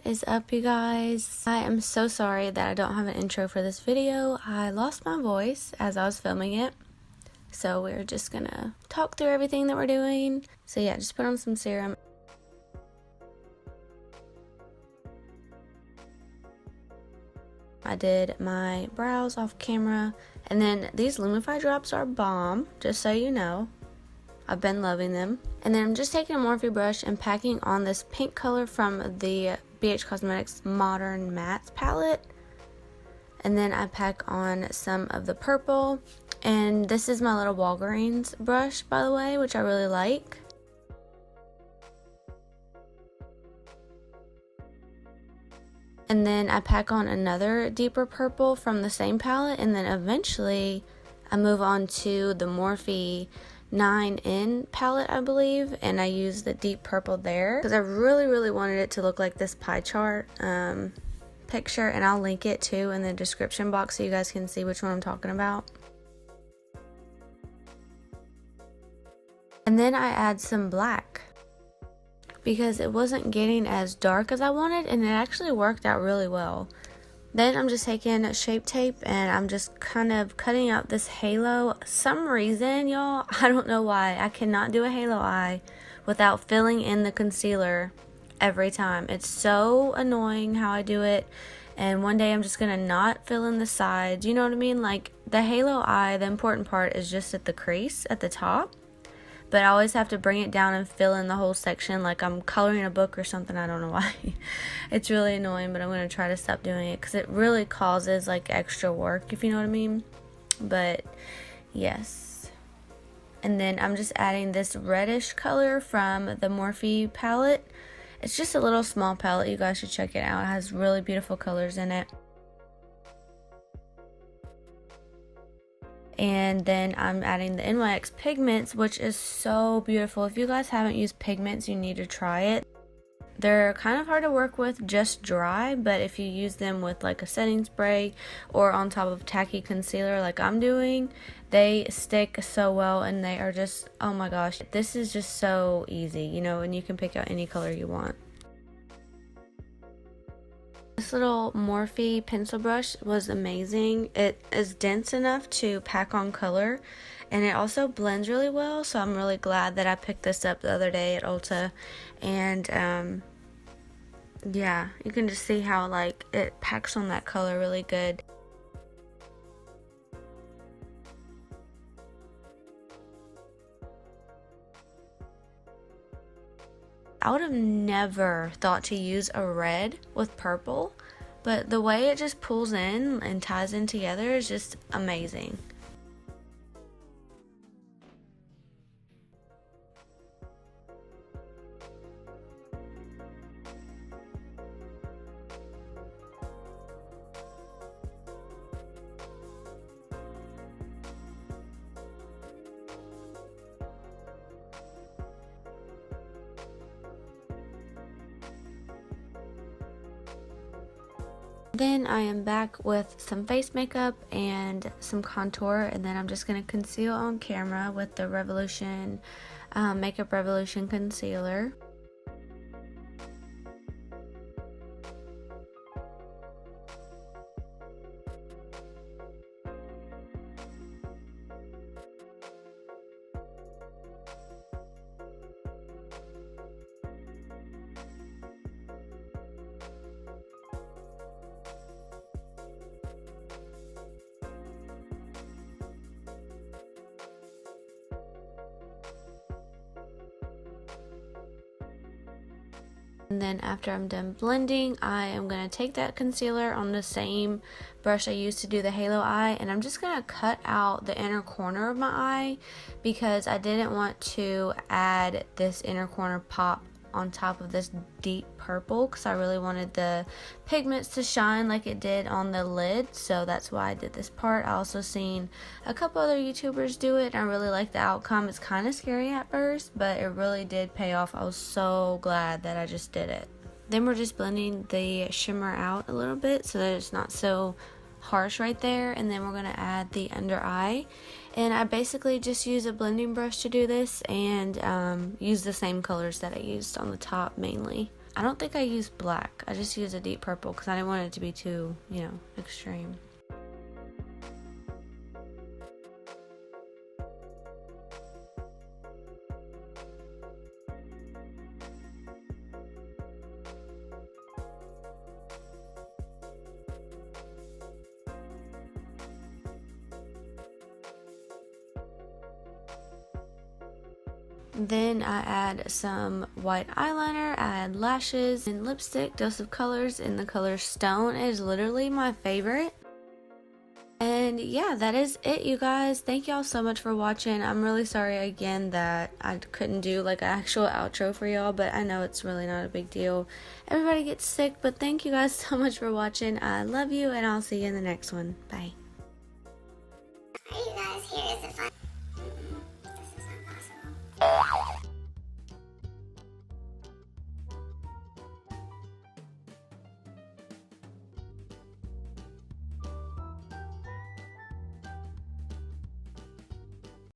is up, you guys? I am so sorry that I don't have an intro for this video. I lost my voice as I was filming it. So we're just gonna talk through everything that we're doing. So yeah, just put on some serum. I did my brows off camera. And then these Lumify drops are bomb, just so you know. I've been loving them. And then I'm just taking a Morphe brush and packing on this pink color from the BH Cosmetics Modern Mattes palette. And then I pack on some of the purple. And this is my little Walgreens brush, by the way, which I really like. And then I pack on another deeper purple from the same palette. And then eventually I move on to the Morphe 9N palette, I believe, and I use the deep purple there because I really wanted it to look like this pie chart picture, and I'll link it too in the description box so you guys can see which one I'm talking about. And then I add some black because it wasn't getting as dark as I wanted, and it actually worked out really well. Then I'm just taking Shape Tape and I'm just kind of cutting out this halo. Some reason, y'all, I don't know why, I cannot do a halo eye without filling in the concealer every time. It's so annoying how I do it. And one day I'm just gonna not fill in the sides. You know what I mean? Like the halo eye, the important part is just at the crease at the top. But I always have to bring it down and fill in the whole section like I'm coloring a book or something. I don't know why. It's really annoying, but I'm going to try to stop doing it because it really causes like extra work, if you know what I mean. But yes. And then I'm just adding this reddish color from the Morphe palette. It's just a little small palette. You guys should check it out. It has really beautiful colors in it. And then I'm adding the NYX pigments, which is so beautiful. If you guys haven't used pigments, you need to try it. They're kind of hard to work with just dry, but if you use them with like a setting spray or on top of tacky concealer like I'm doing, they stick so well and they are just, oh my gosh, this is just so easy, you know, and you can pick out any color you want. This little Morphe pencil brush was amazing. It is dense enough to pack on color, and it also blends really well, so I'm really glad that I picked this up the other day at Ulta. And yeah, you can just see how like it packs on that color really good. I would have never thought to use a red with purple, but the way it just pulls in and ties in together is just amazing. Then I am back with some face makeup and some contour, and then I'm just going to conceal on camera with the Revolution Makeup Revolution concealer. And then after I'm done blending, I am going to take that concealer on the same brush I used to do the halo eye, and I'm just going to cut out the inner corner of my eye because I didn't want to add this inner corner pop on top of this deep purple because I really wanted the pigments to shine like it did on the lid, so that's why I did this part. I also seen a couple other YouTubers do it and I really like the outcome. It's kind of scary at first, but it really did pay off. I was so glad that I just did it. Then we're just blending the shimmer out a little bit so that it's not so harsh right there, and then we're going to add the under eye. And I basically just use a blending brush to do this and use the same colors that I used on the top mainly. I don't think I used black. I just used a deep purple because I didn't want it to be too, you know, extreme. Then I add some white eyeliner, I add lashes and lipstick, dose of colors in the color Stone. It is literally my favorite. And yeah, that is it, you guys. Thank y'all so much for watching. I'm really sorry again that I couldn't do like an actual outro for y'all, but I know it's really not a big deal. Everybody gets sick, but thank you guys so much for watching. I love you, and I'll see you in the next one. Bye. Alright, you guys, here is the fun.